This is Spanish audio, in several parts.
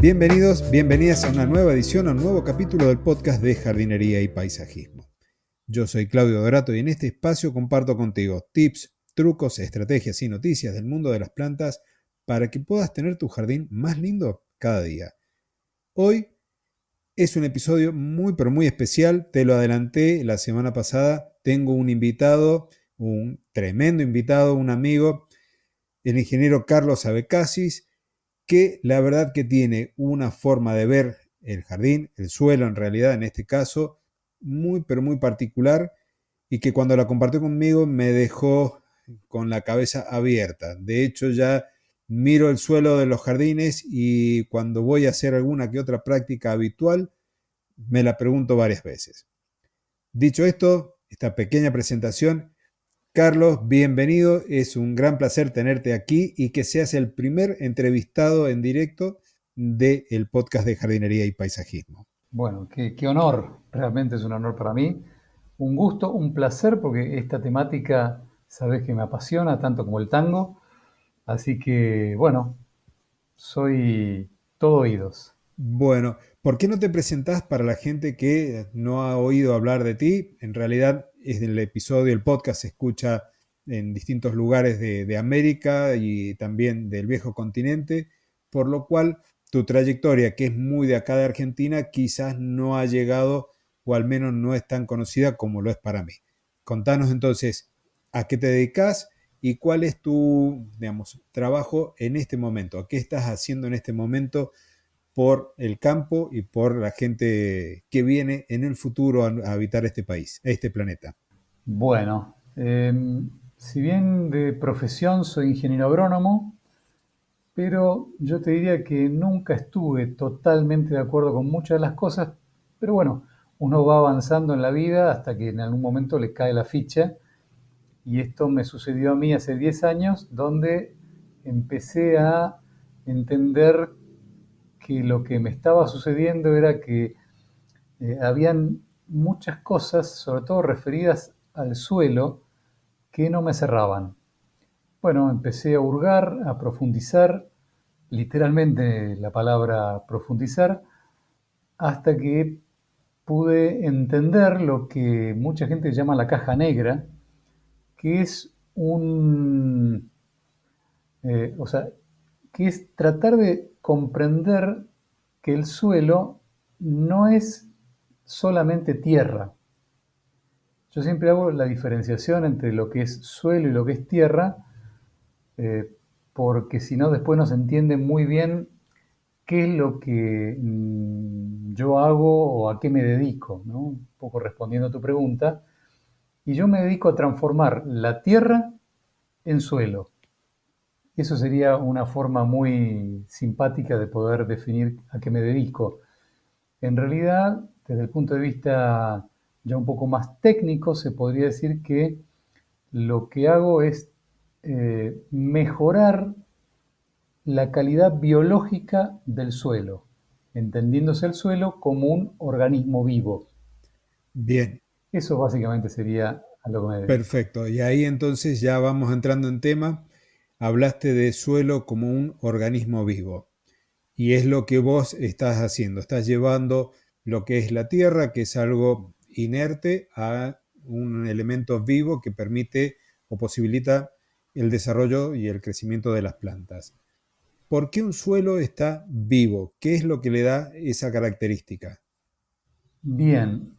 Bienvenidos, bienvenidas a una nueva edición, a un nuevo capítulo del podcast de jardinería y paisajismo. Yo soy Claudio Dorato y en este espacio comparto contigo tips, trucos, estrategias y noticias del mundo de las plantas para que puedas tener tu jardín más lindo cada día. Hoy es un episodio muy pero muy especial, te lo adelanté la semana pasada, tengo un invitado, un tremendo invitado, un amigo, el ingeniero Carlos Abecasis, que la verdad que tiene una forma de ver el jardín, el suelo en realidad en este caso, muy pero muy particular y que cuando la compartió conmigo me dejó con la cabeza abierta. De hecho ya miro el suelo de los jardines y cuando voy a hacer alguna que otra práctica habitual me la pregunto varias veces. Dicho esto, esta pequeña presentación, Carlos, bienvenido. Es un gran placer tenerte aquí y que seas el primer entrevistado en directo del podcast de jardinería y paisajismo. Bueno, qué honor, realmente es un honor para mí. Un gusto, un placer, porque esta temática, sabes que me apasiona tanto como el tango. Así que, bueno, soy todo oídos. Bueno, ¿por qué no te presentás para la gente que no ha oído hablar de ti? En realidad, es el episodio, el podcast se escucha en distintos lugares de América y también del viejo continente, por lo cual tu trayectoria, que es muy de acá de Argentina, quizás no ha llegado o al menos no es tan conocida como lo es para mí. Contanos entonces a qué te dedicas y cuál es tu, digamos, trabajo en este momento, a qué estás haciendo en este momento por el campo y por la gente que viene en el futuro a habitar este país, este planeta. Bueno, si bien de profesión soy ingeniero agrónomo, pero yo te diría que nunca estuve totalmente de acuerdo con muchas de las cosas, pero bueno, uno va avanzando en la vida hasta que en algún momento le cae la ficha. Y esto me sucedió a mí hace 10 años, donde empecé a entender que lo que me estaba sucediendo era que habían muchas cosas, sobre todo referidas al suelo, que no me cerraban. Bueno, empecé a hurgar, a profundizar, literalmente la palabra profundizar, hasta que pude entender lo que mucha gente llama la caja negra, que es o sea, que es tratar de comprender que el suelo no es solamente tierra. Yo siempre hago la diferenciación entre lo que es suelo y lo que es tierra, eh, porque si no después no se entiende muy bien qué es lo que yo hago o a qué me dedico, ¿no? Un poco respondiendo a tu pregunta. Y yo me dedico a transformar la tierra en suelo. Eso sería una forma muy simpática de poder definir a qué me dedico. En realidad, desde el punto de vista ya un poco más técnico, se podría decir que lo que hago es mejorar la calidad biológica del suelo, entendiéndose el suelo como un organismo vivo. Bien, Eso básicamente sería a lo que me dedico. perfecto. Y ahí entonces ya vamos entrando en tema. Hablaste de suelo como un organismo vivo. Y es lo que vos estás haciendo. Estás llevando lo que es la tierra, que es algo inerte, a un elemento vivo que permite o posibilita el desarrollo y el crecimiento de las plantas. ¿Por qué un suelo está vivo? ¿Qué es lo que le da esa característica? Bien,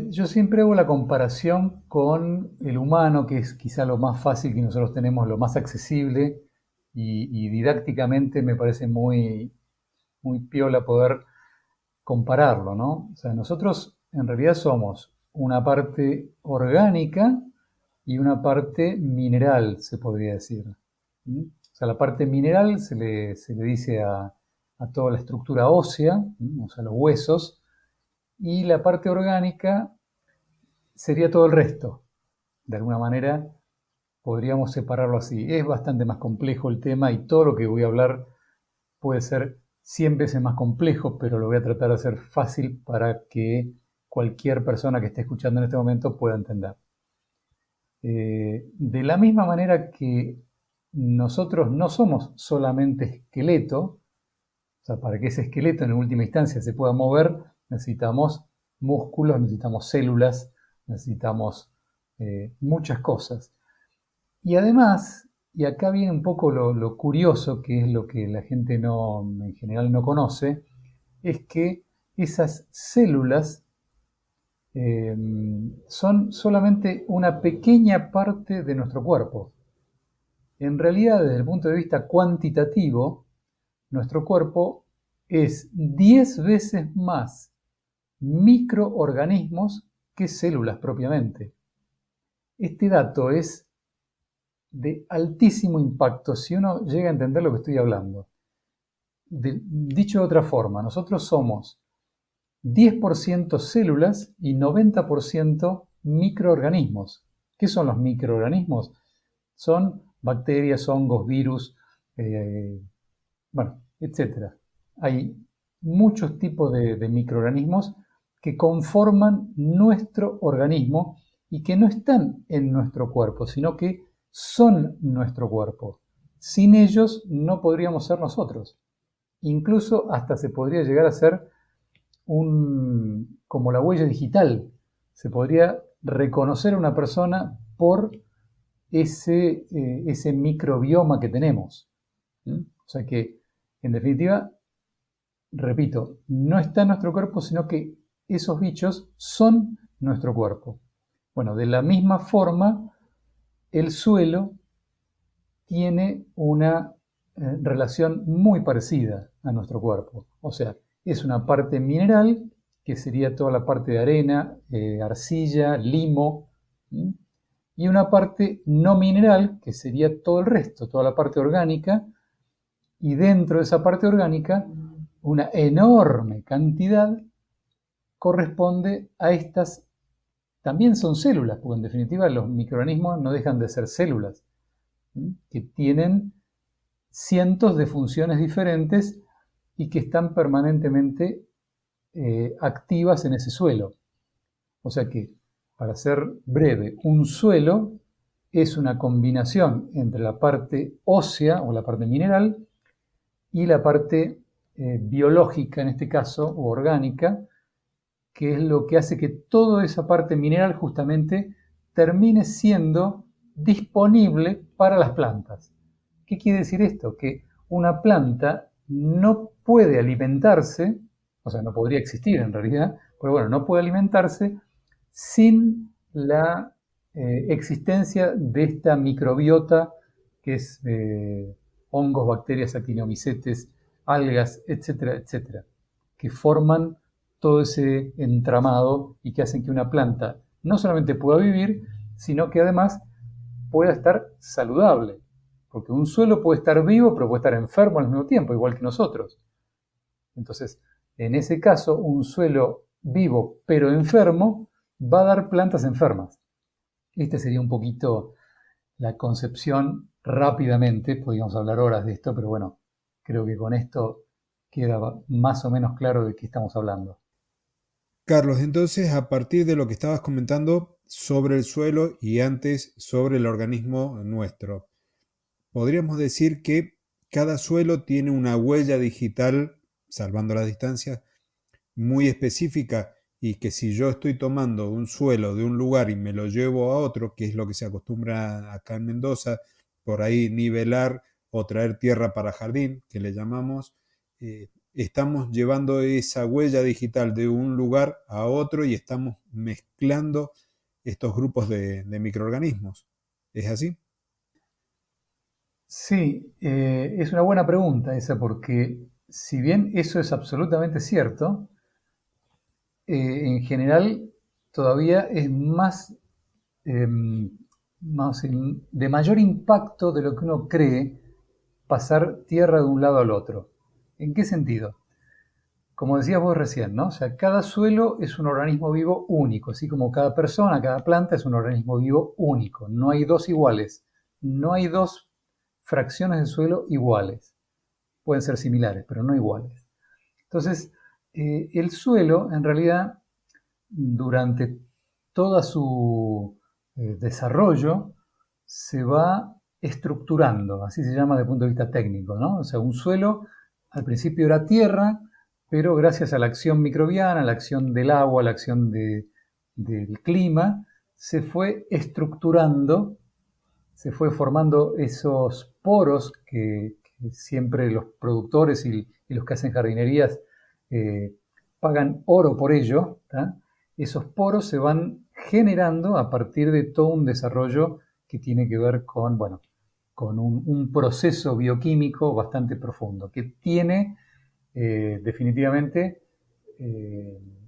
yo siempre hago la comparación con el humano, que es quizá lo más fácil que nosotros tenemos, lo más accesible y didácticamente me parece muy piola poder compararlo, ¿no? O sea, nosotros en realidad somos una parte orgánica y una parte mineral, se podría decir. ¿Mm? O sea, la parte mineral se le dice a toda la estructura ósea, o sea, los huesos, y la parte orgánica sería todo el resto. De alguna manera podríamos separarlo así. Es bastante más complejo el tema y todo lo que voy a hablar puede ser 100 veces más complejo, pero lo voy a tratar de hacer fácil para que cualquier persona que esté escuchando en este momento pueda entender. De la misma manera que nosotros no somos solamente esqueleto, O sea, para que ese esqueleto en última instancia se pueda mover, necesitamos músculos, necesitamos células, necesitamos muchas cosas. Y además, y acá viene un poco lo curioso, que es lo que la gente en general no conoce, es que esas células eh, son solamente una pequeña parte de nuestro cuerpo. En realidad, desde el punto de vista cuantitativo, nuestro cuerpo es 10 veces más microorganismos que células propiamente. Este dato es de altísimo impacto si uno llega a entender lo que estoy hablando. Dicho de otra forma, nosotros somos 10% células y 90% microorganismos. ¿Qué son los microorganismos? Son bacterias, hongos, virus, bueno, etc. Hay muchos tipos de microorganismos que conforman nuestro organismo y que no están en nuestro cuerpo, sino que son nuestro cuerpo. Sin ellos no podríamos ser nosotros. Incluso hasta se podría llegar a ser como la huella digital. Se podría reconocer a una persona por ese microbioma que tenemos. ¿Mm? O sea que, en definitiva, repito, no está en nuestro cuerpo, sino que esos bichos son nuestro cuerpo. Bueno, de la misma forma, el suelo tiene una relación muy parecida a nuestro cuerpo. O sea, es una parte mineral, que sería toda la parte de arena, arcilla, limo, ¿sí? Y una parte no mineral, que sería todo el resto, toda la parte orgánica, y dentro de esa parte orgánica, una enorme cantidad corresponde a estas, también son células, porque en definitiva los microorganismos no dejan de ser células, ¿sí? Que tienen cientos de funciones diferentes y que están permanentemente activas en ese suelo. O sea que, para ser breve, un suelo es una combinación entre la parte ósea o la parte mineral y la parte biológica, en este caso, o orgánica, que es lo que hace que toda esa parte mineral justamente termine siendo disponible para las plantas. ¿Qué quiere decir esto? Que una planta no puede alimentarse, o sea, no podría existir en realidad, pero bueno, no puede alimentarse sin la existencia de esta microbiota que es hongos, bacterias, actinomicetes, algas, etcétera, etcétera, que forman todo ese entramado y que hacen que una planta no solamente pueda vivir, sino que además pueda estar saludable. Porque un suelo puede estar vivo, pero puede estar enfermo al mismo tiempo, igual que nosotros. Entonces, en ese caso, un suelo vivo pero enfermo va a dar plantas enfermas. Esta sería un poquito la concepción rápidamente. Podríamos hablar horas de esto, pero bueno, creo que con esto queda más o menos claro de qué estamos hablando. Carlos, entonces, a partir de lo que estabas comentando sobre el suelo y antes sobre el organismo nuestro, podríamos decir que cada suelo tiene una huella digital, salvando las distancias, muy específica y que si yo estoy tomando un suelo de un lugar y me lo llevo a otro, que es lo que se acostumbra acá en Mendoza, por ahí nivelar o traer tierra para jardín, que le llamamos, estamos llevando esa huella digital de un lugar a otro y estamos mezclando estos grupos de microorganismos. ¿Es así? Sí, es una buena pregunta esa, porque si bien eso es absolutamente cierto, en general todavía es eh, de mayor impacto de lo que uno cree pasar tierra de un lado al otro. ¿En qué sentido? Como decías vos recién, ¿no? O sea, cada suelo es un organismo vivo único, así como cada persona, cada planta es un organismo vivo único. No hay dos iguales, no hay dos fracciones de suelo iguales. Pueden ser similares, pero no iguales. Entonces, el suelo, en realidad, durante todo su desarrollo, se va estructurando, así se llama desde el punto de vista técnico, ¿no? O sea, un suelo al principio era tierra, pero gracias a la acción microbiana, la acción del agua, la acción del clima, se fue estructurando, se fue formando esos poros que siempre los productores y los que hacen jardinerías pagan oro por ello. ¿tá? Esos poros se van generando a partir de todo un desarrollo que tiene que ver con, bueno, con un proceso bioquímico bastante profundo, que tiene definitivamente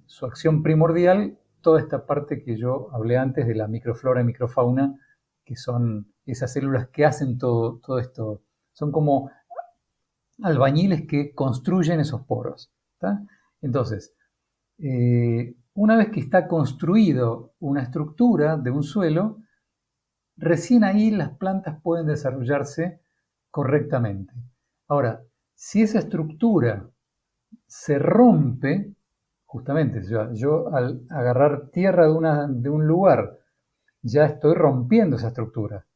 su acción primordial, toda esta parte que yo hablé antes de la microflora y microfauna, que son esas células que hacen todo esto, son como albañiles que construyen esos poros. ¿tá? Entonces, una vez que está construido una estructura de un suelo, recién ahí las plantas pueden desarrollarse correctamente. Ahora, si esa estructura se rompe, justamente, yo al agarrar tierra de un lugar, ya estoy rompiendo esa estructura.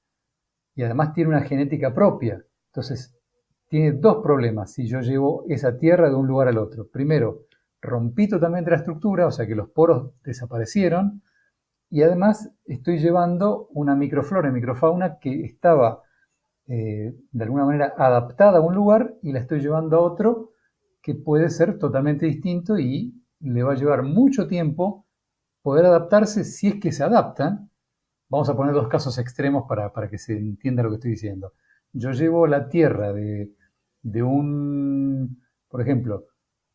Y además tiene una genética propia. Entonces, tiene dos problemas si yo llevo esa tierra de un lugar al otro. Primero, rompí totalmente la estructura, o sea que los poros desaparecieron, y además estoy llevando una microflora y microfauna que estaba de alguna manera adaptada a un lugar y la estoy llevando a otro que puede ser totalmente distinto y le va a llevar mucho tiempo poder adaptarse si es que se adaptan. Vamos a poner dos casos extremos para que se entienda lo que estoy diciendo. Yo llevo la tierra de un, por ejemplo,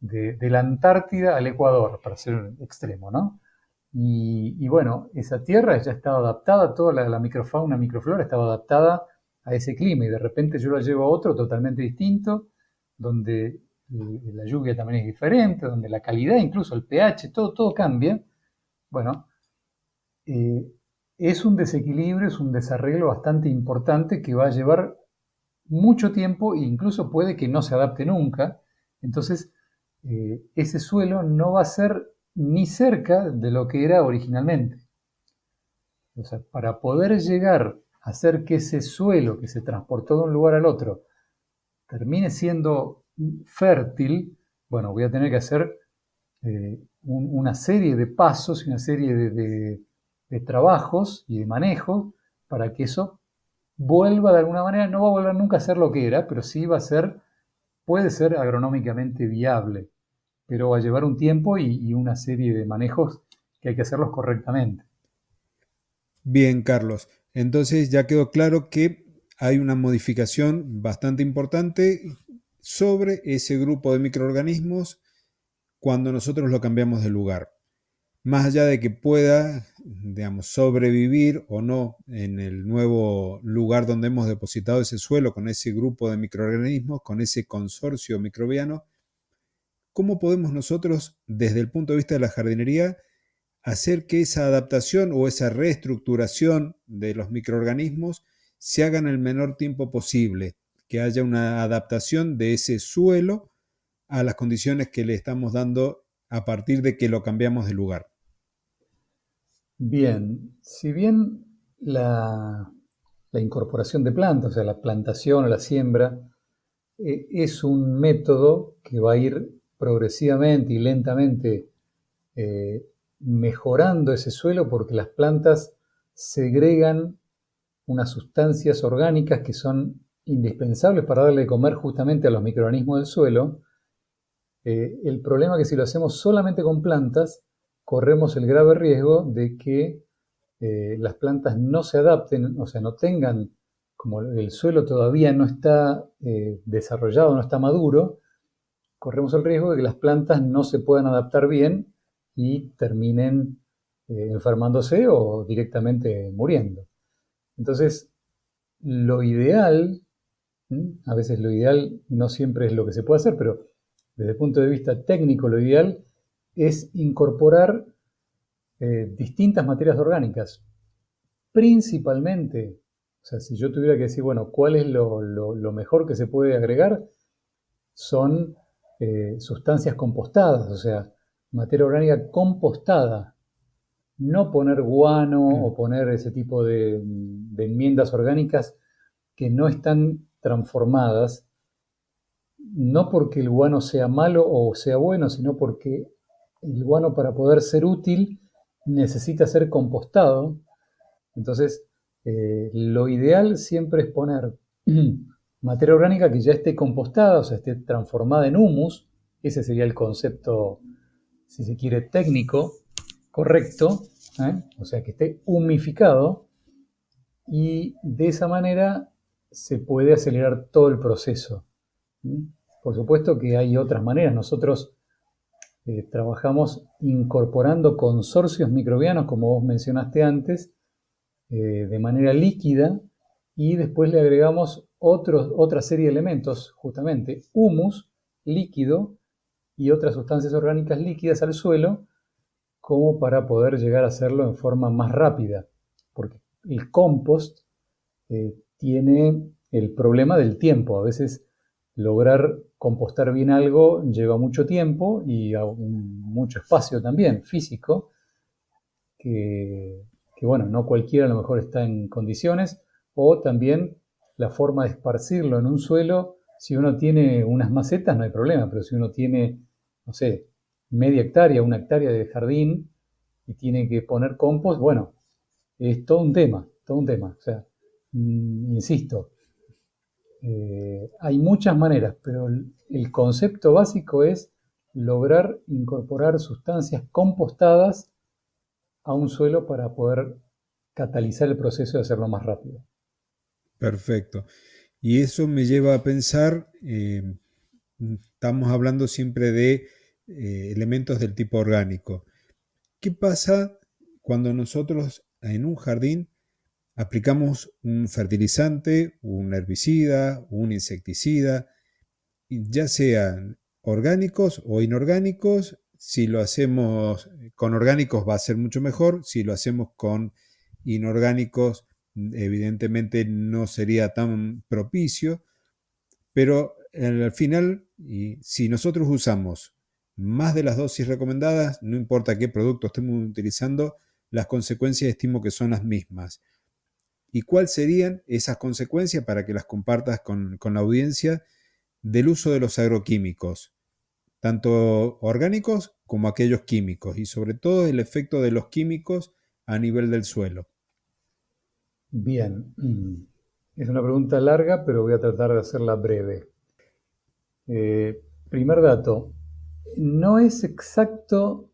de la Antártida al Ecuador, para ser un extremo, ¿no? Y bueno, esa tierra ya estaba adaptada, toda la microfauna, microflora estaba adaptada a ese clima y de repente yo la llevo a otro totalmente distinto, donde la lluvia también es diferente, donde la calidad, incluso el pH, todo cambia. Bueno, eh, es un desequilibrio, es un desarreglo bastante importante que va a llevar mucho tiempo e incluso puede que no se adapte nunca. Entonces, ese suelo no va a ser ni cerca de lo que era originalmente. O sea, para poder llegar a hacer que ese suelo que se transportó de un lugar al otro termine siendo fértil, bueno, voy a tener que hacer una serie de pasos y una serie de trabajos y de manejos para que eso vuelva de alguna manera, no va a volver nunca a ser lo que era, pero sí va a ser, puede ser agronómicamente viable, pero va a llevar un tiempo y una serie de manejos que hay que hacerlos correctamente. Bien, Carlos. Entonces ya quedó claro que hay una modificación bastante importante sobre ese grupo de microorganismos cuando nosotros lo cambiamos de lugar. Más allá de que pueda, digamos, sobrevivir o no en el nuevo lugar donde hemos depositado ese suelo con ese grupo de microorganismos, con ese consorcio microbiano, ¿cómo podemos nosotros, desde el punto de vista de la jardinería, hacer que esa adaptación o esa reestructuración de los microorganismos se haga en el menor tiempo posible, que haya una adaptación de ese suelo a las condiciones que le estamos dando a partir de que lo cambiamos de lugar? Bien, si bien la incorporación de plantas, o sea, la plantación o la siembra, es un método que va a ir progresivamente y lentamente eh, mejorando ese suelo porque las plantas segregan unas sustancias orgánicas que son indispensables para darle de comer justamente a los microorganismos del suelo. El problema es que si lo hacemos solamente con plantas, corremos el grave riesgo de que las plantas no se adapten, o sea, no tengan, como el suelo todavía no está desarrollado, no está maduro, corremos el riesgo de que las plantas no se puedan adaptar bien y terminen enfermándose o directamente muriendo. Entonces, lo ideal, a veces lo ideal no siempre es lo que se puede hacer, pero desde el punto de vista técnico, lo ideal es incorporar distintas materias orgánicas, principalmente, o sea, si yo tuviera que decir, bueno, ¿cuál es lo mejor que se puede agregar? Son sustancias compostadas, o sea, materia orgánica compostada. No poner guano o poner ese tipo de enmiendas orgánicas que no están transformadas. no porque el guano sea malo o sea bueno, sino porque el guano, para poder ser útil, necesita ser compostado. Entonces, lo ideal siempre es poner materia orgánica que ya esté compostada, o sea, esté transformada en humus. Ese sería el concepto, si se quiere, técnico correcto, ¿eh? O sea, que esté humificado, y de esa manera se puede acelerar todo el proceso. ¿Mm? Por supuesto que hay otras maneras. Nosotros trabajamos incorporando consorcios microbianos, como vos mencionaste antes, de manera líquida, y después le agregamos otra serie de elementos, justamente humus líquido y otras sustancias orgánicas líquidas al suelo, como para poder llegar a hacerlo en forma más rápida, porque el compost tiene el problema del tiempo. A veces lograr compostar bien algo lleva mucho tiempo y mucho espacio también físico, que, bueno, no cualquiera a lo mejor está en condiciones, o también la forma de esparcirlo en un suelo. Si uno tiene unas macetas no hay problema, pero si uno tiene, no sé, media hectárea, una hectárea de jardín y tiene que poner compost, bueno, es todo un tema, todo un tema. O sea, insisto, hay muchas maneras, pero el concepto básico es lograr incorporar sustancias compostadas a un suelo para poder catalizar el proceso de hacerlo más rápido. Perfecto. Y eso me lleva a pensar, estamos hablando siempre de elementos del tipo orgánico. ¿Qué pasa cuando nosotros en un jardín aplicamos un fertilizante, un herbicida, un insecticida, ya sean orgánicos o inorgánicos? Si lo hacemos con orgánicos va a ser mucho mejor, si lo hacemos con inorgánicos evidentemente no sería tan propicio, pero al final, y si nosotros usamos más de las dosis recomendadas, no importa qué producto estemos utilizando, las consecuencias estimo que son las mismas. ¿Y cuáles serían esas consecuencias para que las compartas con la audiencia del uso de los agroquímicos, tanto orgánicos como aquellos químicos, y sobre todo el efecto de los químicos a nivel del suelo? Bien, es una pregunta larga, pero voy a tratar de hacerla breve. Primer dato, no es exacto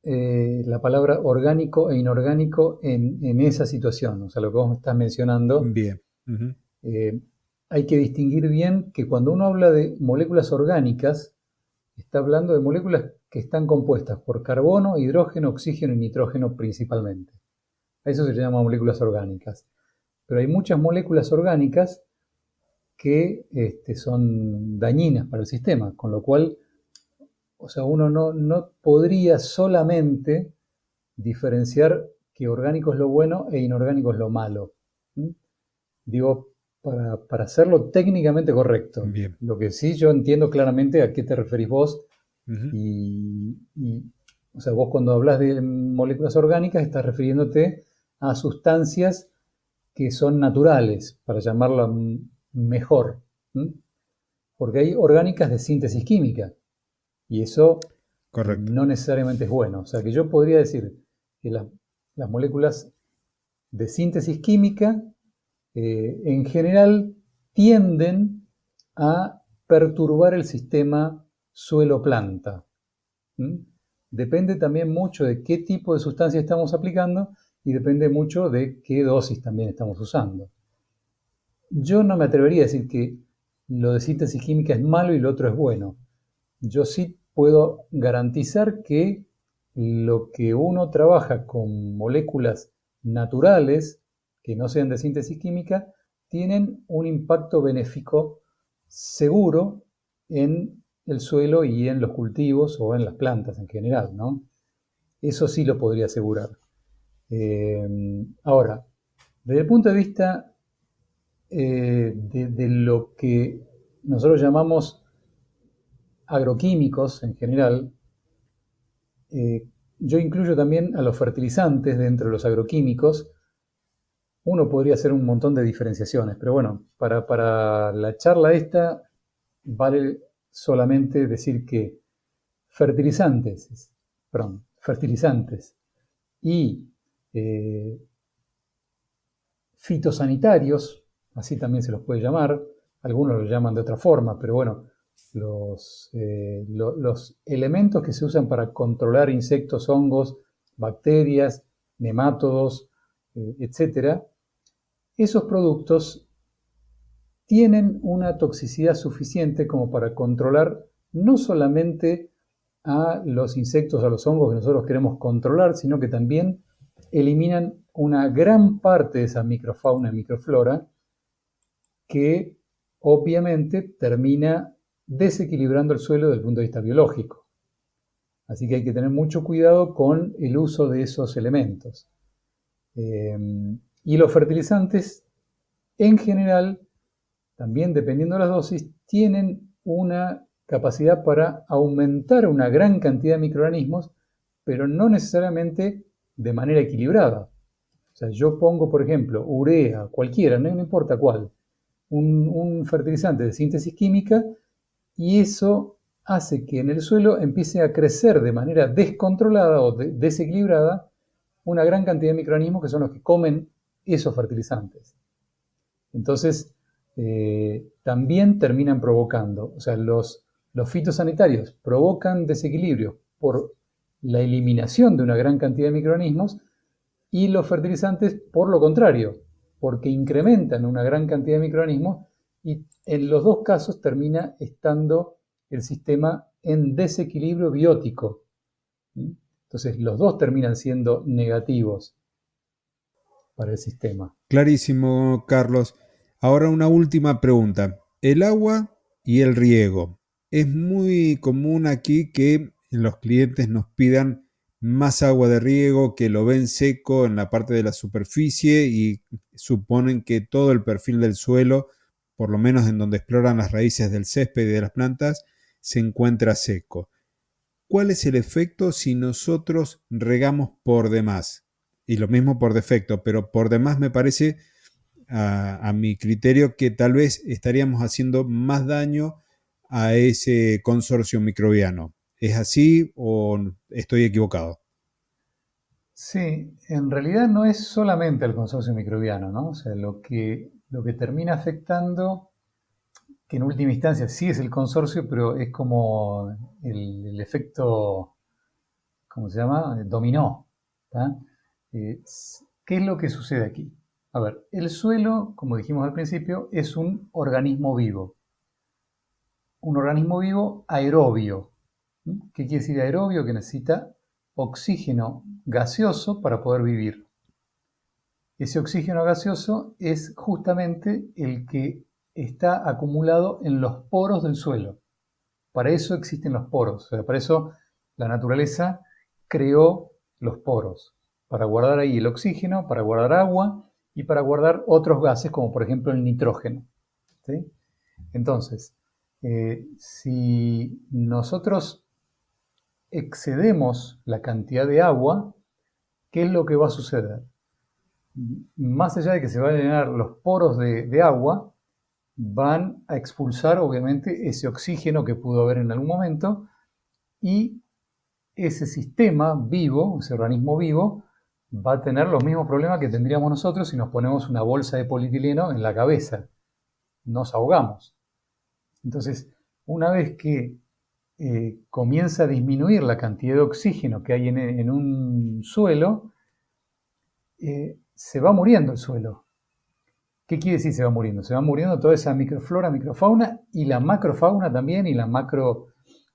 la palabra orgánico e inorgánico en esa situación, o sea, lo que vos me estás mencionando. Bien. Uh-huh. eh, Hay que distinguir bien que cuando uno habla de moléculas orgánicas, está hablando de moléculas que están compuestas por carbono, hidrógeno, oxígeno y nitrógeno principalmente. A eso se le llama moléculas orgánicas. Pero hay muchas moléculas orgánicas que son dañinas para el sistema, con lo cual, o sea, uno no podría solamente diferenciar que orgánico es lo bueno e inorgánico es lo malo. ¿Mm? Digo, para hacerlo técnicamente correcto. Bien. Lo que sí yo entiendo claramente a qué te referís vos. Uh-huh. O sea, vos cuando hablas de moléculas orgánicas estás refiriéndote a sustancias que son naturales, para llamarla mejor. ¿Mm? Porque hay orgánicas de síntesis química y eso Correcto. no necesariamente es bueno. O sea, que yo podría decir que las moléculas de síntesis química en general tienden a perturbar el sistema suelo-planta. ¿Mm? Depende también mucho de qué tipo de sustancia estamos aplicando y depende mucho de qué dosis también estamos usando. Yo no me atrevería a decir que lo de síntesis química es malo y lo otro es bueno. Yo sí puedo garantizar que lo que uno trabaja con moléculas naturales, que no sean de síntesis química, tienen un impacto benéfico seguro en el suelo y en los cultivos o en las plantas en general, ¿no? Eso sí lo podría asegurar. Ahora, desde el punto de vista de lo que nosotros llamamos agroquímicos en general, yo incluyo también a los fertilizantes dentro de los agroquímicos. Uno podría hacer un montón de diferenciaciones, pero bueno, para la charla esta vale solamente decir que fertilizantes, y fitosanitarios, así también se los puede llamar, algunos lo llaman de otra forma, pero bueno, los elementos que se usan para controlar insectos, hongos, bacterias, nemátodos, etcétera, esos productos tienen una toxicidad suficiente como para controlar no solamente a los insectos, a los hongos que nosotros queremos controlar, sino que también eliminan una gran parte de esa microfauna y microflora que obviamente termina desequilibrando el suelo desde el punto de vista biológico. Así que hay que tener mucho cuidado con el uso de esos elementos. Y los fertilizantes, en general, también dependiendo de las dosis, tienen una capacidad para aumentar una gran cantidad de microorganismos, pero no necesariamente de manera equilibrada. O sea, yo pongo, por ejemplo, urea, cualquiera, no importa cuál, un fertilizante de síntesis química, y eso hace que en el suelo empiece a crecer de manera descontrolada o desequilibrada una gran cantidad de microorganismos que son los que comen esos fertilizantes. Entonces, también terminan provocando, o sea, los fitosanitarios provocan desequilibrio por la eliminación de una gran cantidad de microorganismos y los fertilizantes por lo contrario, porque incrementan una gran cantidad de microorganismos y en los dos casos termina estando el sistema en desequilibrio biótico. Entonces, los dos terminan siendo negativos para el sistema. Clarísimo, Carlos. Ahora una última pregunta. El agua y el riego. Es muy común aquí que los clientes nos pidan más agua de riego, que lo ven seco en la parte de la superficie y suponen que todo el perfil del suelo, por lo menos en donde exploran las raíces del césped y de las plantas, se encuentra seco. ¿Cuál es el efecto si nosotros regamos por demás? Y lo mismo por defecto, pero por demás me parece, a mi criterio, que tal vez estaríamos haciendo más daño a ese consorcio microbiano. ¿Es así o estoy equivocado? Sí, en realidad no es solamente el consorcio microbiano, ¿no? O sea, lo que termina afectando, que en última instancia sí es el consorcio, pero es como el efecto, ¿cómo se llama? Dominó. ¿Qué es lo que sucede aquí? A ver, el suelo, como dijimos al principio, es un organismo vivo. Un organismo vivo aerobio. ¿Qué quiere decir aerobio? Que necesita oxígeno gaseoso para poder vivir. Ese oxígeno gaseoso es justamente el que está acumulado en los poros del suelo. Para eso existen los poros, o sea, para eso la naturaleza creó los poros, para guardar ahí el oxígeno, para guardar agua y para guardar otros gases como por ejemplo el nitrógeno. ¿Sí? Entonces, si nosotros excedemos la cantidad de agua, ¿qué es lo que va a suceder? Más allá de que se van a llenar los poros de agua, van a expulsar obviamente ese oxígeno que pudo haber en algún momento y ese sistema vivo, ese organismo vivo, va a tener los mismos problemas que tendríamos nosotros si nos ponemos una bolsa de polietileno en la cabeza. Nos ahogamos. Entonces, una vez que comienza a disminuir la cantidad de oxígeno que hay en un suelo, se va muriendo el suelo. ¿Qué quiere decir se va muriendo? Se va muriendo toda esa microflora, microfauna y la macrofauna también y la macro...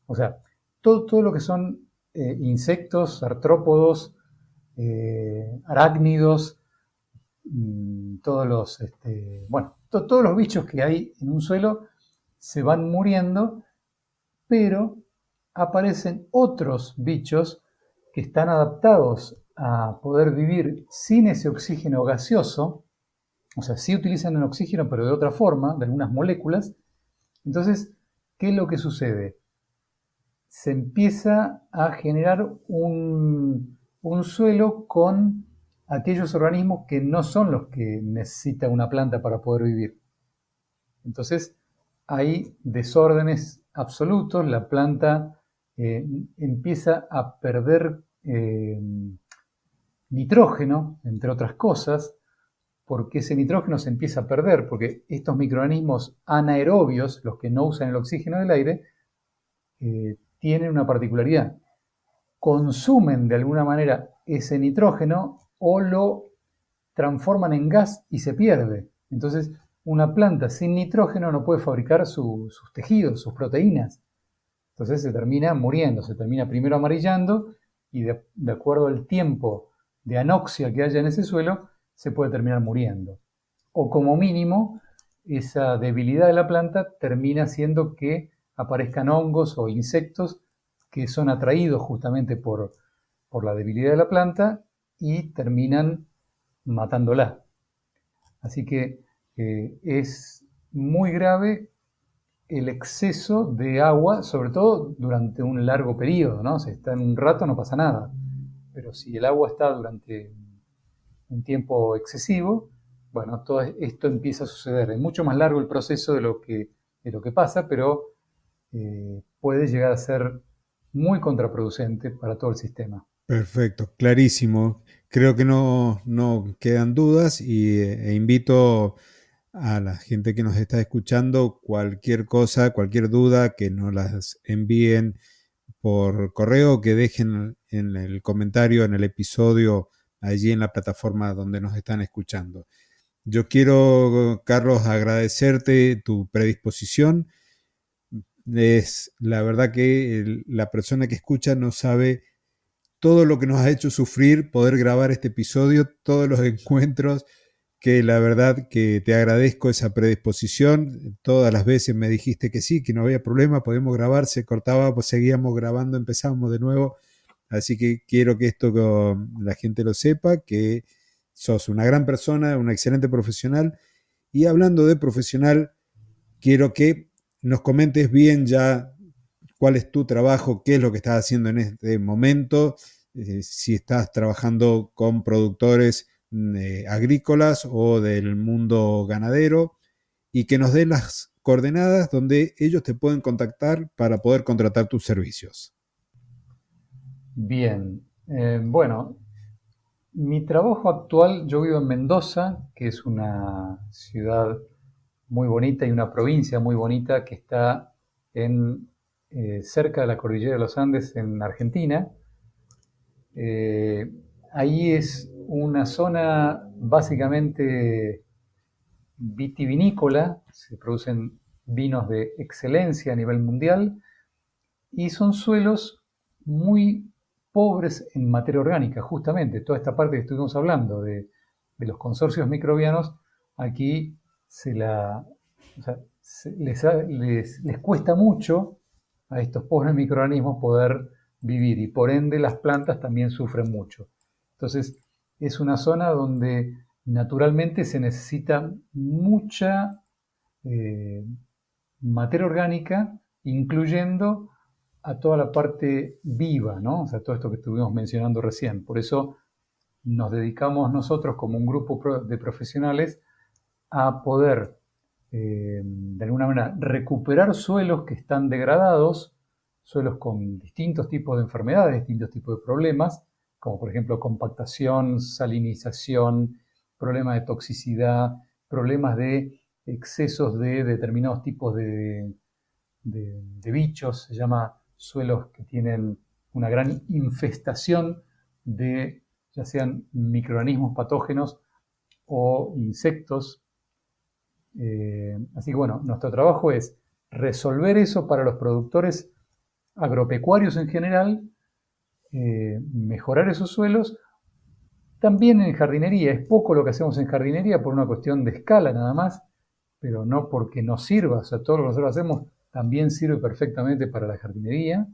O sea, todo lo que son insectos, artrópodos, arácnidos, todos los, todos los bichos que hay en un suelo se van muriendo, pero aparecen otros bichos que están adaptados a poder vivir sin ese oxígeno gaseoso, o sea, sí utilizan el oxígeno, pero de otra forma, de algunas moléculas. Entonces, ¿qué es lo que sucede? Se empieza a generar un suelo con aquellos organismos que no son los que necesita una planta para poder vivir. Entonces, hay desórdenes absolutos, la planta empieza a perder nitrógeno, entre otras cosas, porque ese nitrógeno se empieza a perder, porque estos microorganismos anaerobios, los que no usan el oxígeno del aire, tienen una particularidad. Consumen de alguna manera ese nitrógeno o lo transforman en gas y se pierde. Entonces, una planta sin nitrógeno no puede fabricar sus tejidos, sus proteínas. Entonces se termina muriendo, se termina primero amarillando y de acuerdo al tiempo de anoxia que haya en ese suelo, se puede terminar muriendo. O como mínimo, esa debilidad de la planta termina haciendo que aparezcan hongos o insectos que son atraídos justamente por la debilidad de la planta y terminan matándola. Así que es muy grave el exceso de agua, sobre todo durante un largo periodo, ¿no? Si está en un rato no pasa nada, pero si el agua está durante un tiempo excesivo, bueno, todo esto empieza a suceder. Es mucho más largo el proceso de lo que pasa, pero puede llegar a ser muy contraproducente para todo el sistema. Perfecto, clarísimo. Creo que no quedan dudas e invito a la gente que nos está escuchando cualquier cosa, cualquier duda, que nos las envíen por correo, que dejen en el comentario, en el episodio, allí en la plataforma donde nos están escuchando. Yo quiero, Carlos, agradecerte tu predisposición. Es la verdad que la persona que escucha no sabe todo lo que nos ha hecho sufrir poder grabar este episodio, todos los encuentros, que la verdad que te agradezco esa predisposición. Todas las veces me dijiste que sí, que no había problema, podemos grabar, se cortaba, pues seguíamos grabando, empezábamos de nuevo. Así que quiero que esto la gente lo sepa, que sos una gran persona, una excelente profesional. Y hablando de profesional, quiero que nos comentes bien ya cuál es tu trabajo, qué es lo que estás haciendo en este momento, si estás trabajando con productores agrícolas o del mundo ganadero, y que nos den las coordenadas donde ellos te pueden contactar para poder contratar tus servicios. Bien, bueno, mi trabajo actual, yo vivo en Mendoza, que es una ciudad muy bonita y una provincia muy bonita que está cerca de la cordillera de los Andes en Argentina. Ahí es una zona básicamente vitivinícola, se producen vinos de excelencia a nivel mundial y son suelos muy pobres en materia orgánica, justamente toda esta parte que estuvimos hablando de los consorcios microbianos, aquí o sea, les cuesta mucho a estos pobres microorganismos poder vivir y por ende las plantas también sufren mucho. Entonces es una zona donde naturalmente se necesita mucha materia orgánica, incluyendo a toda la parte viva, ¿no? O sea, todo esto que estuvimos mencionando recién. Por eso nos dedicamos nosotros como un grupo de profesionales a poder, de alguna manera, recuperar suelos que están degradados, suelos con distintos tipos de enfermedades, distintos tipos de problemas, como por ejemplo compactación, salinización, problemas de toxicidad, problemas de excesos de determinados tipos de bichos, se llama suelos que tienen una gran infestación de ya sean microorganismos patógenos o insectos. Así que bueno, nuestro trabajo es resolver eso para los productores agropecuarios en general, mejorar esos suelos. También en jardinería, es poco lo que hacemos en jardinería por una cuestión de escala nada más, pero no porque nos sirva, o sea, todo lo que nosotros hacemos también sirve perfectamente para la jardinería.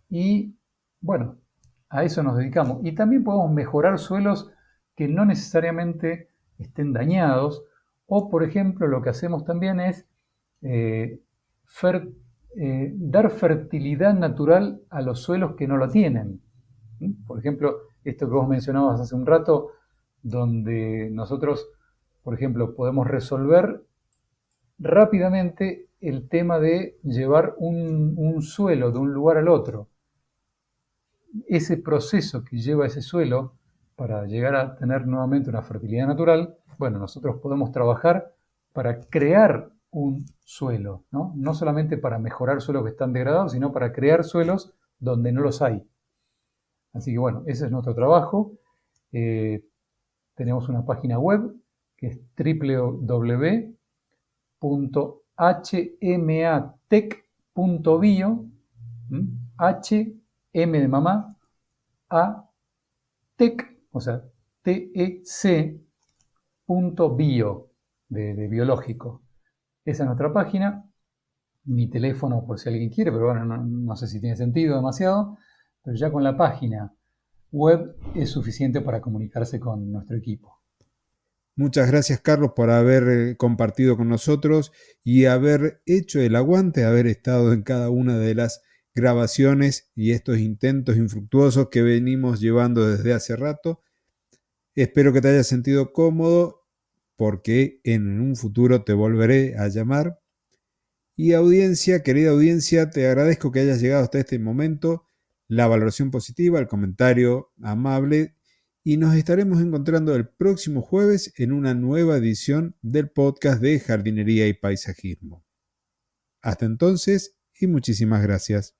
Y bueno, a eso nos dedicamos. Y también podemos mejorar suelos que no necesariamente estén dañados. O, por ejemplo, lo que hacemos también es dar fertilidad natural a los suelos que no lo tienen. Por ejemplo, esto que vos mencionabas hace un rato, donde nosotros, por ejemplo, podemos resolver rápidamente el tema de llevar un suelo de un lugar al otro. Ese proceso que lleva ese suelo para llegar a tener nuevamente una fertilidad natural, bueno, nosotros podemos trabajar para crear un suelo, ¿no? No solamente para mejorar suelos que están degradados, sino para crear suelos donde no los hay. Así que bueno, ese es nuestro trabajo. Tenemos una página web que es www.hmatech.bio, H, M de mamá, A, tech, o sea, TEC.bio, de biológico. Esa es nuestra página. Mi teléfono, por si alguien quiere, pero bueno, no sé si tiene sentido demasiado, pero ya con la página web es suficiente para comunicarse con nuestro equipo. Muchas gracias, Carlos, por haber compartido con nosotros y haber hecho el aguante, haber estado en cada una de las grabaciones y estos intentos infructuosos que venimos llevando desde hace rato. Espero que te hayas sentido cómodo porque en un futuro te volveré a llamar. Y audiencia, querida audiencia, te agradezco que hayas llegado hasta este momento, la valoración positiva, el comentario amable, y nos estaremos encontrando el próximo jueves en una nueva edición del podcast de jardinería y paisajismo. Hasta entonces y muchísimas gracias.